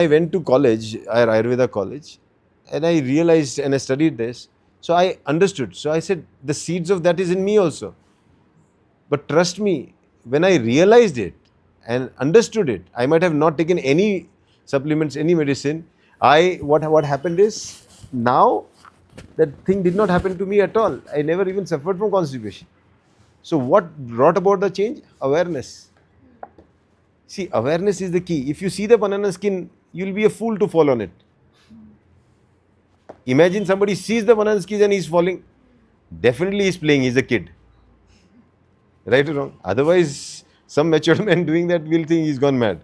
I went to college, Ayurveda college, and I realized and I studied this. So I understood. So I said, the seeds of that is in me also. But trust me, when I realized it and understood it, I might have not taken any supplements, any medicine. What happened is now that thing did not happen to me at all. I never even suffered from constipation. So what brought about the change? Awareness. See, awareness is the key. If you see the banana skin, you'll be a fool to fall on it. Imagine somebody sees the banana skin and he's falling. Definitely he's playing, he's a kid. Right or wrong? Otherwise, some mature man doing that will think he's gone mad.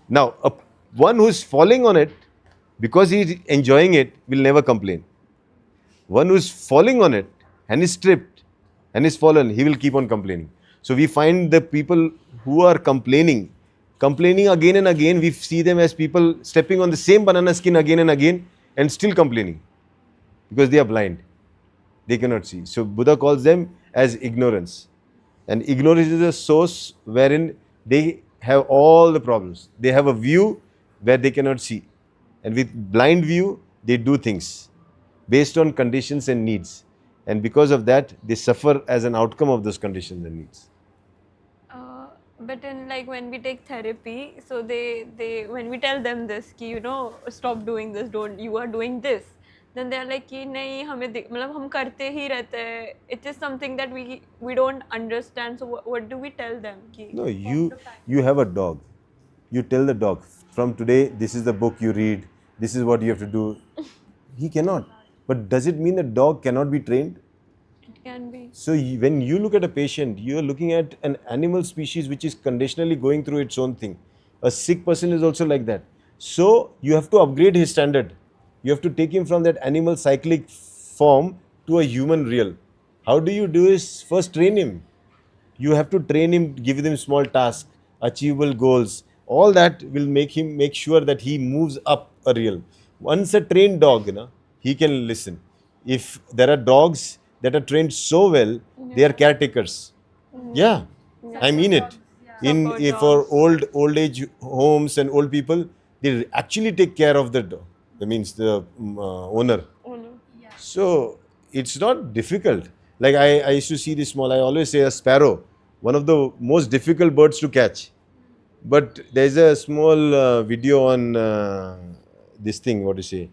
Now, one who's falling on it because he's enjoying it will never complain. One who's falling on it and is stripped and is fallen, he will keep on complaining. So we find the people who are complaining again and again, we see them as people stepping on the same banana skin again and again and still complaining because they are blind. They cannot see. So Buddha calls them as ignorance. And ignorance is a source wherein they have all the problems. They have a view where they cannot see. And with blind view, they do things based on conditions and needs. And because of that, they suffer as an outcome of those conditions and needs. But in like when we take therapy, so they when we tell them this, ki, stop doing this, you are doing this, then they are like कि नहीं हमें मतलब हम करते ही रहते हैं. It is something that we don't understand. So what do we tell them? कि No, you have a dog. You tell the dog, from today, this is the book you read. This is what you have to do. He cannot. But does it mean the dog cannot be trained? it can be. So when you look at a patient, you are looking at an animal species which is conditionally going through its own thing. A sick person is also like that. So you have to upgrade his standard. You have to take him from that animal cyclic form to a human real. How do you do is first train him. You have to train him, give him small tasks, achievable goals. All that will make sure that he moves up a real. Once a trained dog, he can listen. If there are dogs that are trained so well, they are caretakers. Yeah, I mean it. Support For dogs. old age homes and old people, they actually take care of the dog. That means the owner. Oh no. So it's not difficult. Like I used to see this small, I always say a sparrow, one of the most difficult birds to catch. But there's a small video on this thing, what do you say,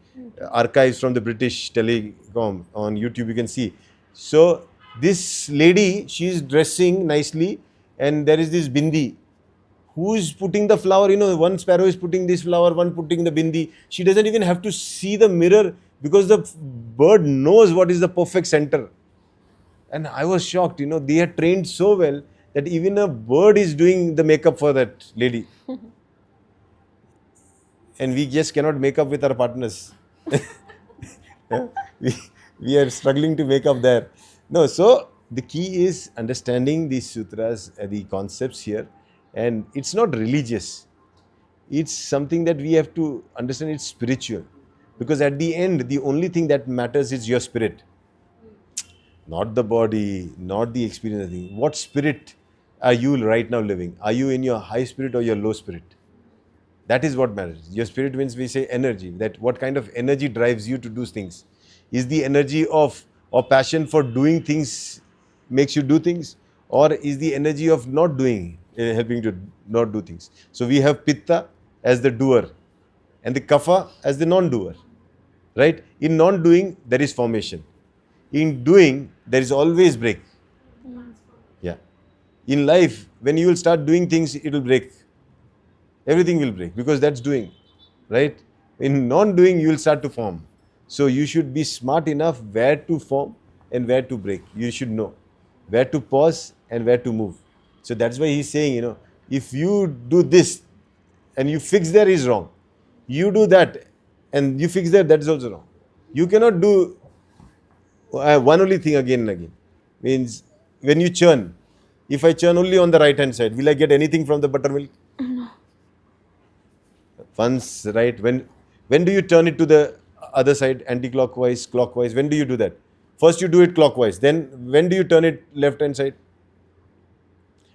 archives from the British Telecom on YouTube, you can see. So this lady, she's dressing nicely and there is this bindi. Who is putting the flower? One sparrow is putting this flower, one putting the bindi. She doesn't even have to see the mirror because the bird knows what is the perfect center. And I was shocked, they are trained so well that even a bird is doing the makeup for that lady. And we just cannot make up with our partners. Yeah? we are struggling to make up there. No, so the key is understanding these sutras, the concepts here. And it's not religious. It's something that we have to understand, it's spiritual. Because at the end, the only thing that matters is your spirit. Not the body, not the experience of the thing. What spirit are you right now living? Are you in your high spirit or your low spirit? That is what matters. Your spirit means, we say, energy. That what kind of energy drives you to do things? Is the energy of or passion for doing things makes you do things? Or is the energy of not doing helping to not do things? So we have pitta as the doer and the kapha as the non-doer. Right? In non-doing, there is formation. In doing, there is always break. Yeah. In life, when you will start doing things, it will break. Everything will break because that's doing. Right? In non-doing, you will start to form. So you should be smart enough where to form and where to break. You should know where to pause and where to move. So that's why he's saying, if you do this and you fix there is wrong. You do that and you fix there, that is also wrong. You cannot do one only thing again and again. Means when you churn, if I churn only on the right hand side, will I get anything from the buttermilk? Once, right? When do you turn it to the other side, anti-clockwise, clockwise? When do you do that? First you do it clockwise. Then when do you turn it left hand side?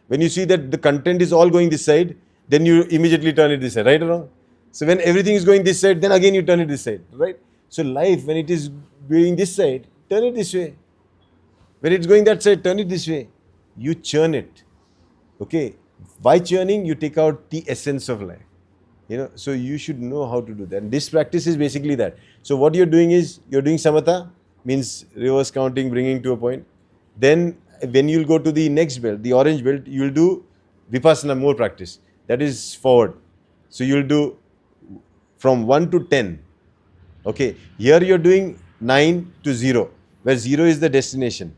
When you see that the content is all going this side, then you immediately turn it this side, right or wrong? So when everything is going this side, then again you turn it this side, right? So life, when it is going this side, turn it this way. When it's going that side, turn it this way. You churn it. Okay? By churning, you take out the essence of life. So you should know how to do that. And this practice is basically that. So what you're doing is, you're doing samatha, means reverse counting, bringing to a point. Then when you'll go to the next belt, the orange belt, you'll do vipassana, more practice. That is forward. So you'll do from 1 to 10. Okay, here you're doing 9 to 0, where 0 is the destination.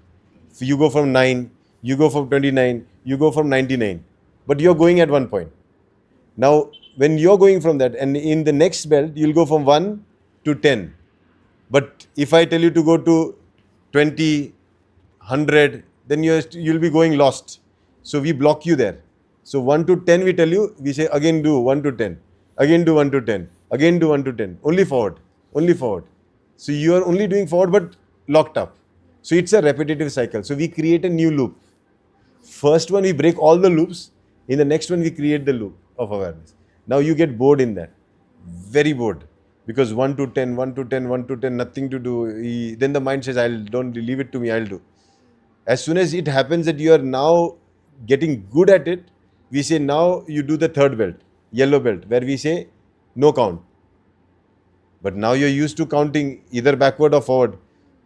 So you go from 9, you go from 29, you go from 99. But you're going at one point. Now, when you're going from that, and in the next belt, you'll go from 1 to 10. But if I tell you to go to 20, 100, then you'll be going lost. So we block you there. So 1 to 10 we tell you, we say again do 1 to 10, again do 1 to 10, again do 1 to 10, only forward, only forward. So you are only doing forward but locked up. So it's a repetitive cycle. So we create a new loop. First one we break all the loops, in the next one we create the loop of awareness. Now you get bored in that, very bored, because 1 to 10, 1 to 10, 1 to 10, nothing to do. Then the mind says, don't leave it to me, I'll do. As soon as it happens that you are now getting good at it, we say now you do the third belt, yellow belt, where we say no count. But now you're used to counting either backward or forward.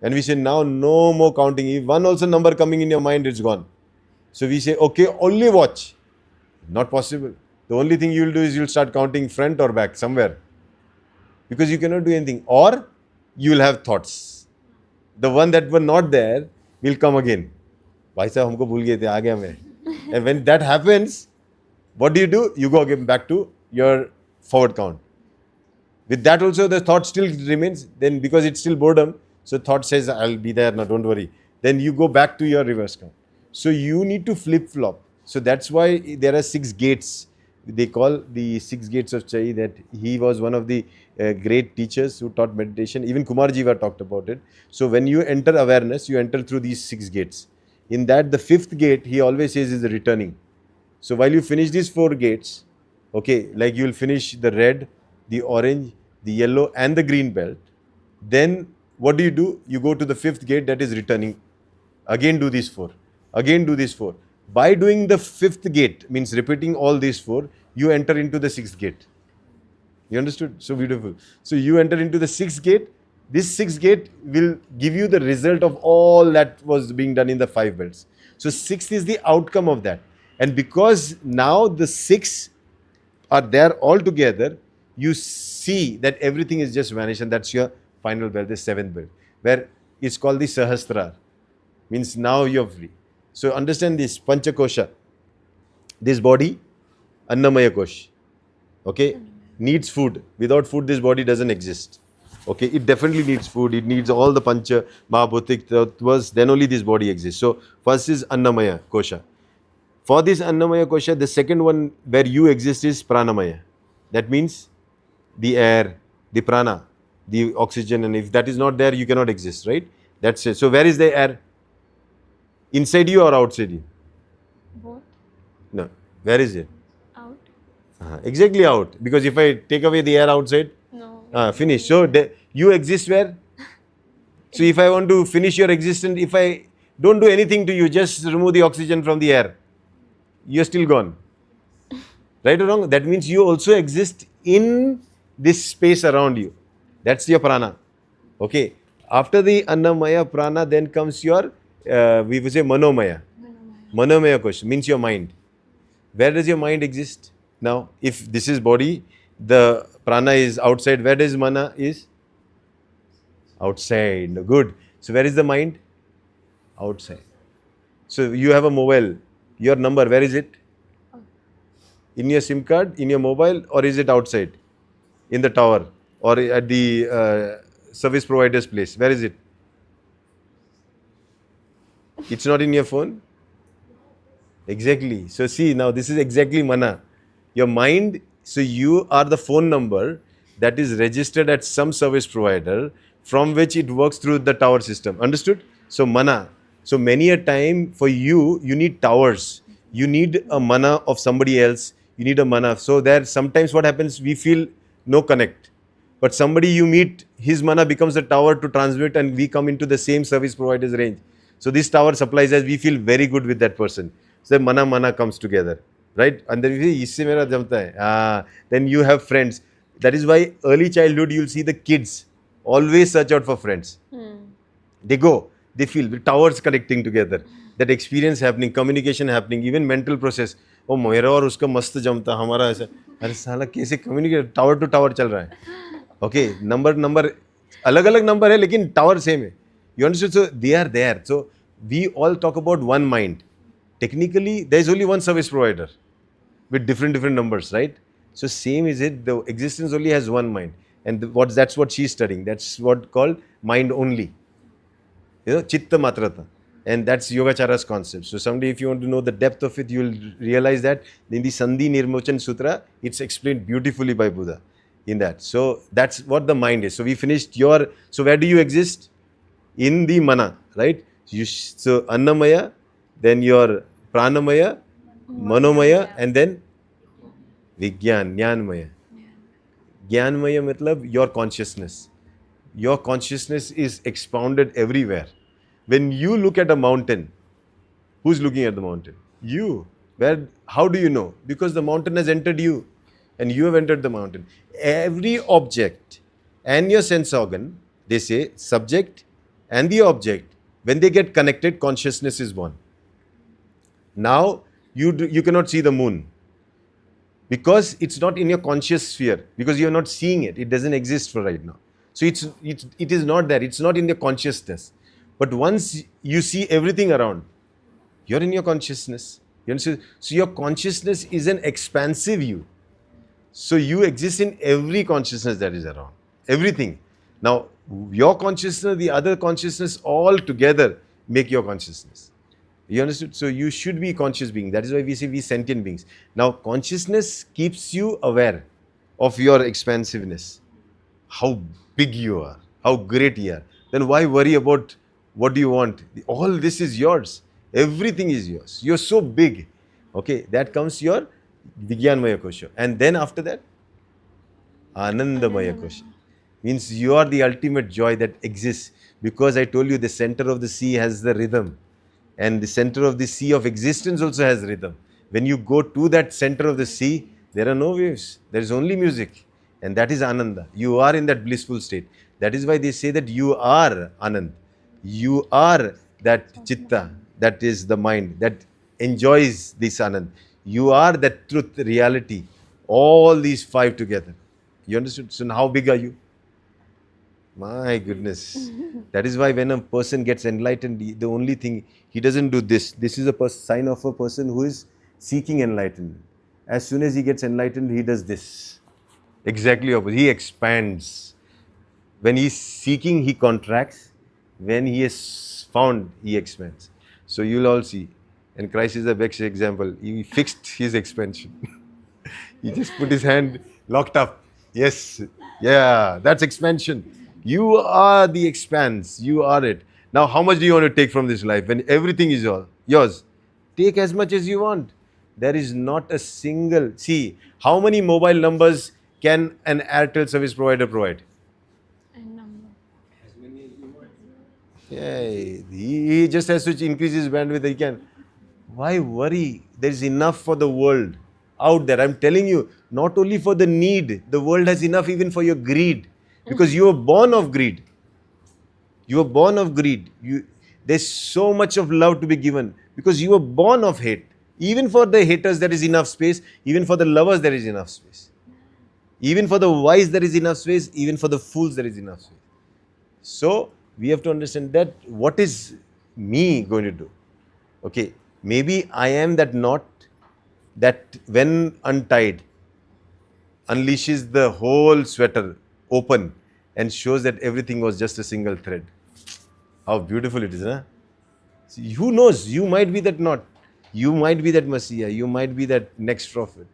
And we say now no more counting. If one also number coming in your mind, it's gone. So we say, okay, only watch. Not possible. The only thing you will do is you'll start counting front or back somewhere. Because you cannot do anything. Or you will have thoughts. The one that were not there will come again. भाई साहब हमको भूल गए थे, आ गया मैं. And when that happens, what do? You go again back to your forward count. With that also the thought still remains. Then because it's still boredom, so thought says, I'll be there now, don't worry. Then you go back to your reverse count. So you need to flip-flop. So that's why there are 6 gates. They call the 6 gates of Chai, that he was one of the great teachers who taught meditation. Even Kumar Jiva talked about it. So when you enter awareness, you enter through these 6 gates. In that, the 5th gate, he always says, is the returning. So while you finish these 4 gates, okay, like you will finish the red, the orange, the yellow and the green belt. Then what do? You go to the 5th gate, that is returning. Again do these 4. Again do these 4. By doing the 5th gate, means repeating all these 4, you enter into the 6th gate. You understood? So beautiful. So you enter into the 6th gate. This 6th gate will give you the result of all that was being done in the 5 belts. So 6th is the outcome of that. And because now the 6 are there all together, you see that everything is just vanished, and that's your final belt, the 7th belt, where it's called the Sahasrara. Means now you're free. So understand this, Panchakosha. This body, Annamaya Kosh, okay, needs food. Without food, this body doesn't exist. Okay, it definitely needs food. It needs all the Pancha, Mahabhutik Tattvas, then only this body exists. So first is Annamaya Kosha. For this Annamaya Kosha, the second one where you exist is Pranamaya. That means the air, the prana, the oxygen, and if that is not there, you cannot exist, right? That's it. So where is the air? Inside you or outside you? Both. No. Where is it? Out. Exactly out. Because if I take away the air outside, No. finish. So you exist where? So if I want to finish your existence, if I don't do anything to you, just remove the oxygen from the air, you're still gone. Right or wrong? That means you also exist in this space around you. That's your prana. Okay. After the Annamaya prana, then comes your, we would say Manomaya. Manomaya question means your mind. Where does your mind exist now? If this is body, the prana is outside. Where does mana is? Outside. Good. So where is the mind? Outside. So you have a mobile. Your number, where is it? In your SIM card, in your mobile, or is it outside? In the tower or at the service provider's place? Where is it? It's not in your phone? Exactly. So see, now this is exactly mana. Your mind, so you are the phone number that is registered at some service provider from which it works through the tower system. Understood? So mana. So many a time for you, you need towers. You need a mana of somebody else. You need a mana. So there sometimes what happens, we feel no connect. But somebody you meet, his mana becomes a tower to transmit, and we come into the same service provider's range. So this tower supplies us, we feel very good with that person. So mana comes together, right? And then we say, "Isse mera jamta hai." Then you have friends. That is why early childhood you'll see the kids always search out for friends. They go, they feel the towers connecting together, that experience happening, communication happening, even mental process. ओ मेरा और उसका मस्त जमता, हमारा ऐसा, अरे साला कैसे कम्युनिकेट, टावर टू टावर चल रहा है. ओके, नंबर अलग अलग नंबर है लेकिन टावर सेम है. You understood? So they are there. So we all talk about one mind. Technically, there is only one service provider with different numbers, right? So same is it. The existence only has one mind, and that's what she's studying. That's what called mind only. Chitta matrata. And that's Yogachara's concept. So someday if you want to know the depth of it, you will realize that in the Sandhi Nirmochan Sutra, it's explained beautifully by Buddha in that. So that's what the mind is. So we finished so where do you exist? In the mana, right? So Annamaya, then your Pranamaya, Manomaya, and then Vigyan, Jnanmaya. Jnanmaya matlab your consciousness. Your consciousness is expounded everywhere. When you look at a mountain, who's looking at the mountain? You. How do you know? Because the mountain has entered you and you have entered the mountain. Every object and your sense organ, they say subject and the object, when they get connected, consciousness is one. Now, you cannot see the moon because it's not in your conscious sphere, because you're not seeing it. It doesn't exist for right now. So it is not there. It's not in your consciousness. But once you see everything around, you're in your consciousness. You understand? So your consciousness is an expansive you. So you exist in every consciousness that is around. Everything. Now, your consciousness, the other consciousness, all together make your consciousness. You understood? So you should be conscious being. That is why we say we sentient beings. Now, consciousness keeps you aware of your expansiveness. How big you are. How great you are. Then why worry about what do you want? All this is yours. Everything is yours. You're so big. Okay, that comes your Vigyanmaya Kosha. And then after that, Anandamaya Kosha. Means you are the ultimate joy that exists. Because I told you the center of the sea has the rhythm. And the center of the sea of existence also has rhythm. When you go to that center of the sea, there are no waves. There is only music. And that is Ananda. You are in that blissful state. That is why they say that you are Anand. You are that Chitta, that is the mind, that enjoys this Anand. You are that truth, reality. All these five together. You understood? So how big are you? My goodness. That is why when a person gets enlightened, the only thing, he doesn't do this. This is a sign of a person who is seeking enlightenment. As soon as he gets enlightened, he does this. Exactly opposite. He expands. When he is seeking, he contracts. When he is found, he expands. So you'll all see. And Christ is the best example. He fixed his expansion. He just put his hand locked up. Yes. Yeah, that's expansion. You are the expanse. You are it. Now, how much do you want to take from this life when everything is yours? Take as much as you want. There is not a single... See, how many mobile numbers can an Airtel service provider provide? Yeah, he just has to increase his bandwidth. He can. Why worry? There is enough for the world out there. I'm telling you, not only for the need, the world has enough even for your greed. Because you were born of greed. You were born of greed. There's so much of love to be given because you were born of hate. Even for the haters, there is enough space. Even for the lovers, there is enough space. Even for the wise, there is enough space. Even for the fools, there is enough space. So, we have to understand that what is me going to do? Okay, maybe I am that knot that when untied, unleashes the whole sweater open and shows that everything was just a single thread. How beautiful it is, huh? See, who knows? You might be that knot. You might be that Messiah. You might be that next prophet.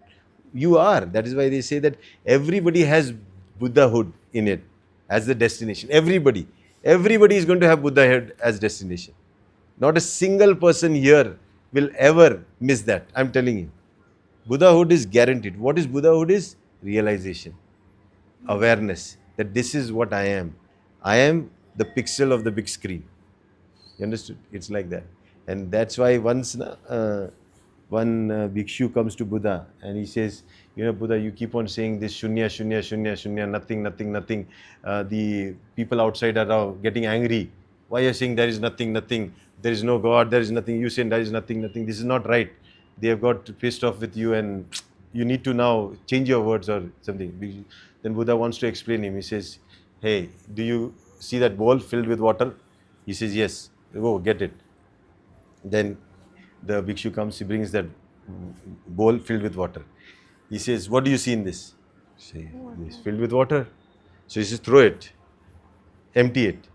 You are. That is why they say that everybody has Buddhahood in it as the destination. Everybody. Everybody is going to have Buddhahood as destination. Not a single person here will ever miss that. I'm telling you. Buddhahood is guaranteed. What is Buddhahood is? Realization. awareness that this is what I am. I am the pixel of the big screen. You understood? It's like that. And that's why once one bhikshu comes to Buddha and he says, Buddha, you keep on saying this shunya, shunya, shunya, shunya, nothing, nothing, nothing. The people outside are now getting angry. Why are you saying there is nothing, nothing? There is no God, there is nothing. You saying there is nothing, nothing. This is not right. They have got pissed off with you and you need to now change your words or something. Then Buddha wants to explain him. He says, hey, do you see that bowl filled with water? He says, yes. Go get it. Then the bhikshu comes, he brings that bowl filled with water. He says, what do you see in this? Say, it's filled with water. So he says, throw it. Empty it.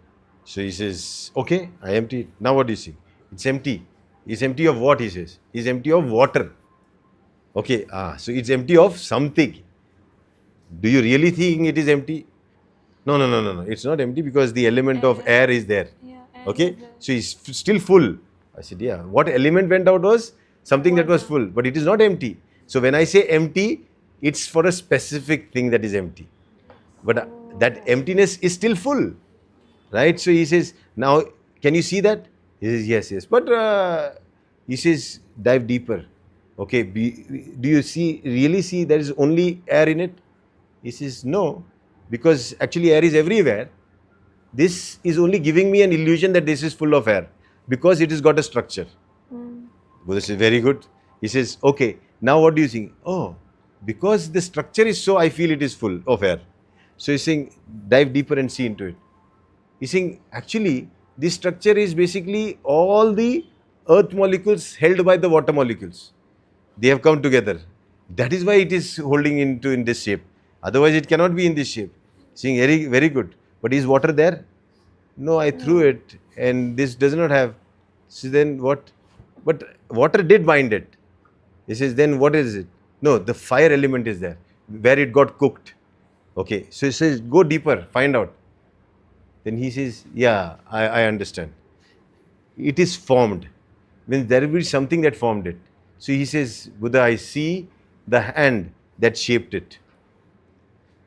So he says, okay, I empty it. Now what do you see? It's empty. It's empty of what, he says? It's empty of water. Okay, so it's empty of something. Do you really think it is empty? No. It's not empty because the element of air is there. Yeah, Okay, so it's still full. I said, yeah. What element went out was something that was full, but it is not empty. So when I say empty, it's for a specific thing that is empty. But that emptiness is still full, right? So he says, now can you see that? He says, yes, yes. But he says, dive deeper. Okay, do you really see there is only air in it? He says, no, because actually air is everywhere. This is only giving me an illusion that this is full of air because it has got a structure. Buddha says, very good. He says, okay, now what do you think? Oh, because the structure is so, I feel it is full of air. So he's saying, dive deeper and see into it. He's saying, actually, this structure is basically all the earth molecules held by the water molecules. They have come together. That is why it is holding in this shape. Otherwise, it cannot be in this shape. Saying, very, very good. But is water there? No, I threw it and this does not have. So then what? But water did bind it. He says, then what is it? No, the fire element is there, where it got cooked. Okay, so he says, go deeper, find out. Then he says, yeah, I understand. It is formed. Means there will be something that formed it. So he says, Buddha, I see the hand that shaped it.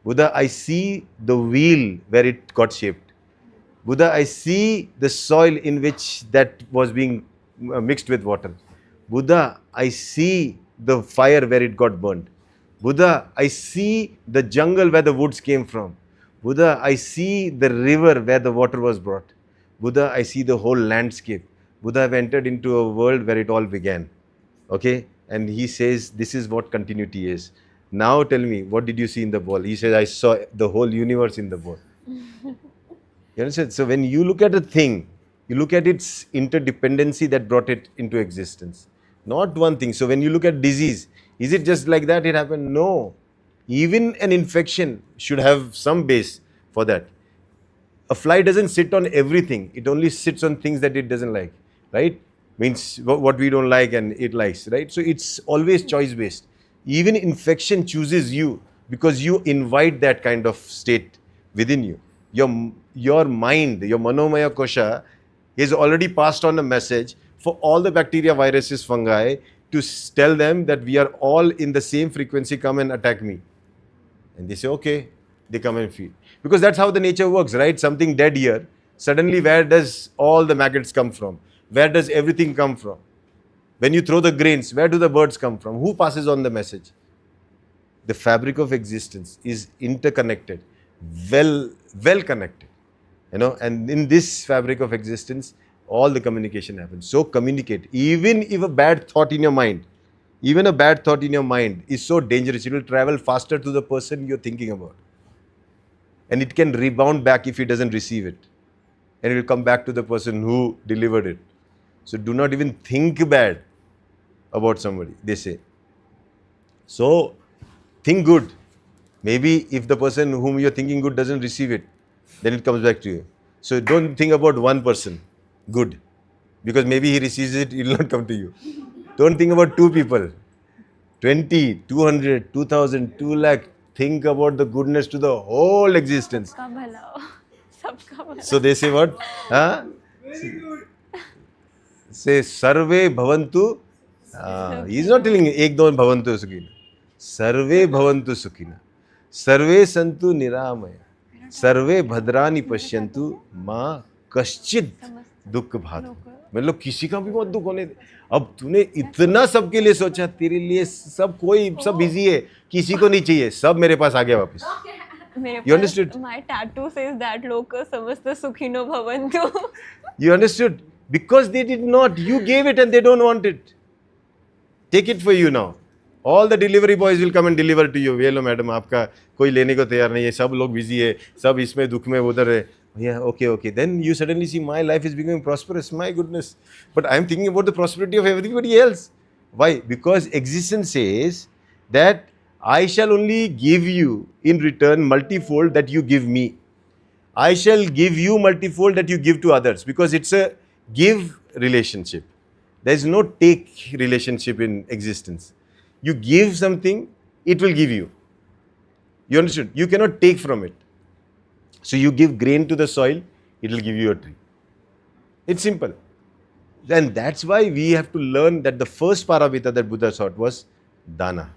Buddha, I see the wheel where it got shaped. Buddha, I see the soil in which that was being mixed with water. Buddha, I see the fire where it got burnt. Buddha, I see the jungle where the woods came from. Buddha, I see the river where the water was brought. Buddha, I see the whole landscape. Buddha, I've entered into a world where it all began. Okay? And he says, this is what continuity is. Now tell me, what did you see in the ball? He says, I saw the whole universe in the ball. You understand? So when you look at a thing, you look at its interdependency that brought it into existence. Not one thing. So when you look at disease, is it just like that it happened? No. Even an infection should have some base for that. A fly doesn't sit on everything. It only sits on things that it doesn't like, right? Means what we don't like and it likes, right? So it's always choice-based. Even infection chooses you because you invite that kind of state within you. Your mind, your manomaya kosha is already passed on a message for all the bacteria, viruses, fungi to tell them that we are all in the same frequency, come and attack me. And they say, okay, they come and feed. Because that's how the nature works, right? Something dead here, suddenly where does all the maggots come from? Where does everything come from? When you throw the grains, where do the birds come from? Who passes on the message? The fabric of existence is interconnected, well connected. And in this fabric of existence, all the communication happens. So communicate. Even if a bad thought in your mind, is so dangerous, it will travel faster to the person you're thinking about. And it can rebound back if he doesn't receive it. And it will come back to the person who delivered it. So do not even think bad about somebody, they say. So think good. Maybe if the person whom you're thinking good doesn't receive it, then it comes back to you. So don't think about one person good, because maybe he receives it, it will not come to you. Don't think about two people, 20, 200, 2000, 2 lakh. Think about the goodness to the whole existence. So they say what? Say sarve bhavantu. He is not telling ek don bhavantu sukhina. Sarve bhavantu sukhina. सर्वे संतु निरामय, सर्वे भद्रानि पश्यन्तु, माँ कश्चित दुख भात। मतलब किसी का भी मत दुख होने दे। अब तूने इतना सबके लिए सोचा, तेरे लिए सब कोई सब बिजी है, किसी को नहीं चाहिए, सब मेरे पास आ गया वापस। You understood? My tattoo says that loka samasta sukhino bhavantu. You understood? Because they did not. You gave it and they don't want it. Take it for you now. All the delivery boys will come and deliver to you. ये लो madam, आपका कोई लेने को तैयार नहीं है, सब लोग बिजी है, सब इसमें दुख में उधर है. Yeah, okay. Then you suddenly see my life is becoming prosperous. My goodness. But I am thinking about the prosperity of everybody else. Why? Because existence says that I shall only give you in return multifold that you give me. I shall give you multifold that you give to others, because it's a give relationship. There is no take relationship in existence. You give something, it will give you. You understood? You cannot take from it. So you give grain to the soil, it will give you a tree. It's simple. And that's why we have to learn that the first paramita that Buddha taught was dana.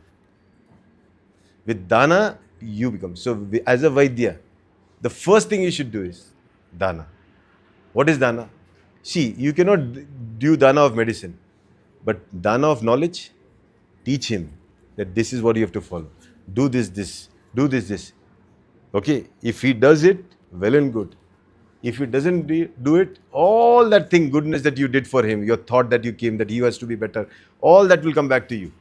With dana, you become. So as a Vaidya, the first thing you should do is dana. What is dana? See, you cannot do dana of medicine, but dana of knowledge, teach him that this is what you have to follow. Do this, do this. Okay, if he does it, well and good. If he doesn't do it, all that thing, goodness that you did for him, your thought that you came, that he has to be better, all that will come back to you.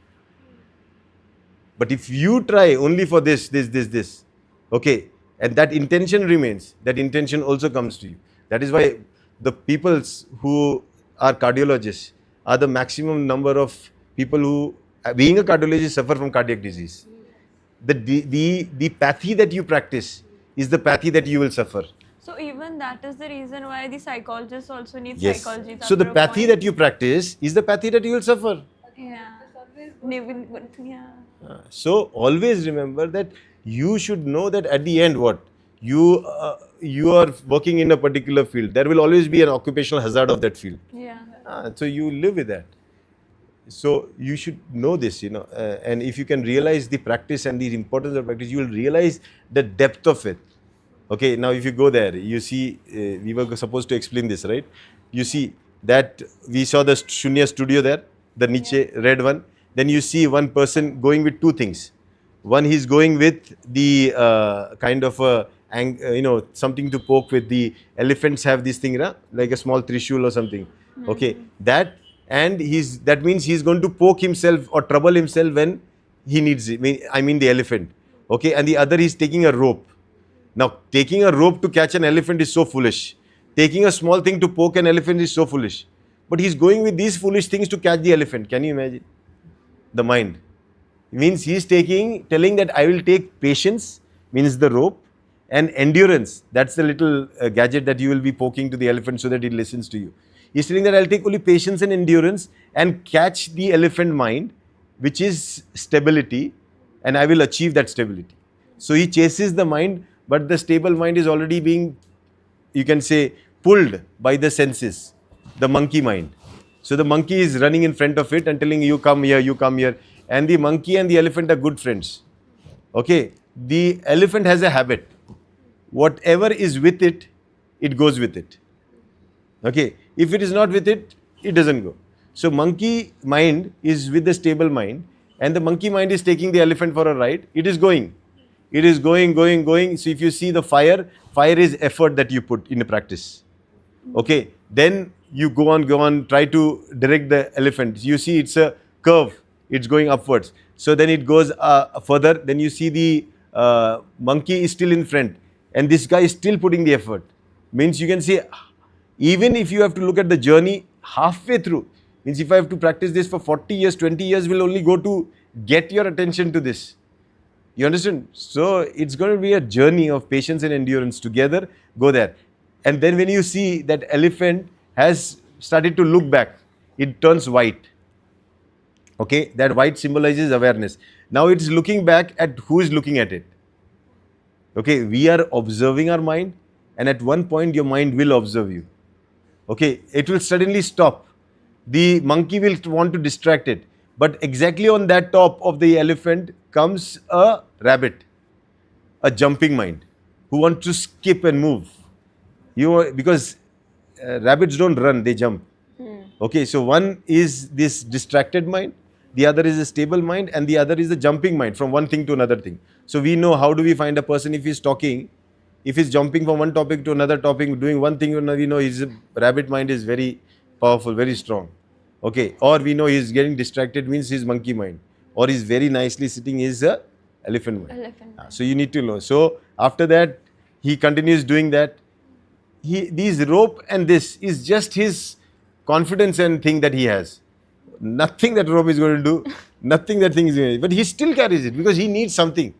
But if you try only for this, okay, and that intention remains, that intention also comes to you. That is why the people who are cardiologists are the maximum number of people who, being a cardiologist, suffer from cardiac disease. The pathy that you practice is the pathy that you will suffer. So even that is the reason why the psychologists also need Yes. psychology. So the pathy that you practice is the pathy that you will suffer. Yeah. So always remember that you should know that at the end what? You are working in a particular field. There will always be an occupational hazard of that field. Yeah. So you live with that. So you should know this, and if you can realize the practice and the importance of practice, you will realize the depth of it. Okay, now if you go there, you see, we were supposed to explain this, right? You see that we saw the Sunya studio there, the Nietzsche red one. Then you see one person going with two things. One, he's going with the kind of something to poke with. The elephants have this thing, like a small trishul or something. Okay, that. And that means he's going to poke himself or trouble himself when he needs it. I mean the elephant. Okay, and the other, he's taking a rope. Now, taking a rope to catch an elephant is so foolish. Taking a small thing to poke an elephant is so foolish. But he's going with these foolish things to catch the elephant. Can you imagine? The mind. It means he's telling that I will take patience, means the rope, and endurance. That's the little gadget that you will be poking to the elephant so that it listens to you. He's telling that I'll take only patience and endurance and catch the elephant mind, which is stability, and I will achieve that stability. So he chases the mind, but the stable mind is already being, you can say, pulled by the senses, the monkey mind. So the monkey is running in front of it and telling you come here. And the monkey and the elephant are good friends. Okay, the elephant has a habit. Whatever is with it, it goes with it. Okay, if it is not with it, it doesn't go. So monkey mind is with the stable mind, and the monkey mind is taking the elephant for a ride. It is going. It is going. So if you see the fire is effort that you put in a practice. Okay, then you go on, try to direct the elephant. You see it's a curve. It's going upwards. So then it goes further. Then you see the monkey is still in front, and this guy is still putting the effort. Means you can see, even if you have to look at the journey halfway through, means if I have to practice this for 40 years, 20 years will only go to get your attention to this. You understand? So it's going to be a journey of patience and endurance together. Go there. And then when you see that elephant has started to look back, it turns white. Okay, that white symbolizes awareness. Now it's looking back at who is looking at it. Okay, we are observing our mind, and at one point your mind will observe you. Okay, it will suddenly stop. The monkey will want to distract it. But exactly on that top of the elephant comes a rabbit. a jumping mind who want to skip and move. Because rabbits don't run, they jump. Okay, so one is this distracted mind, the other is a stable mind, and the other is a jumping mind from one thing to another thing. So we know how do we find a person if he's talking, if he's jumping from one topic to another topic, doing one thing to another, we know his rabbit mind is very powerful, very strong. Okay, or we know he's getting distracted means his monkey mind, or he's very nicely sitting is a elephant mind. Elephant. So you need to know. So after that, he continues doing that. These rope and this is just his confidence and thing that he has. Nothing that rope is going to do, nothing that thing is going to do. But he still carries it because he needs something.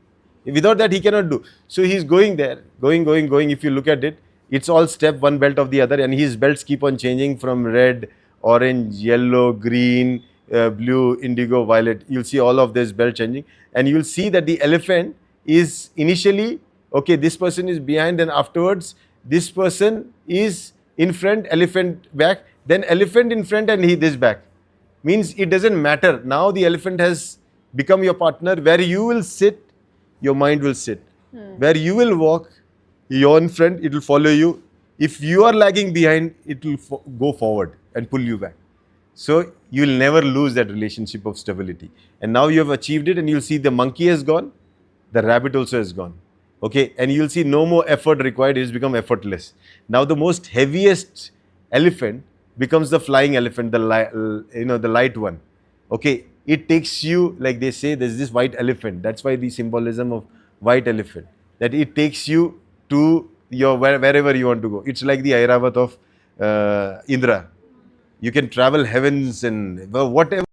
Without that, he cannot do. So he's going there, going. If you look at it, it's all step one belt of the other, and his belts keep on changing from red, orange, yellow, green, blue, indigo, violet. You'll see all of this belt changing, and you'll see that the elephant is initially, okay, this person is behind, and afterwards, this person is in front, elephant back, then elephant in front, and he this back. Means it doesn't matter. Now the elephant has become your partner. Where you will sit, your mind will sit. Where you will walk, you're in front, it will follow you. If you are lagging behind, it will go forward and pull you back. So you will never lose that relationship of stability. And now you have achieved it, and you'll see the monkey has gone, the rabbit also has gone. Okay, and you'll see no more effort required, it has become effortless. Now the most heaviest elephant becomes the flying elephant, the light one. Okay, it takes you, like they say, there's this white elephant. That's why the symbolism of white elephant, that it takes you to your wherever you want to go. It's like the Airavat of Indra. You can travel heavens and whatever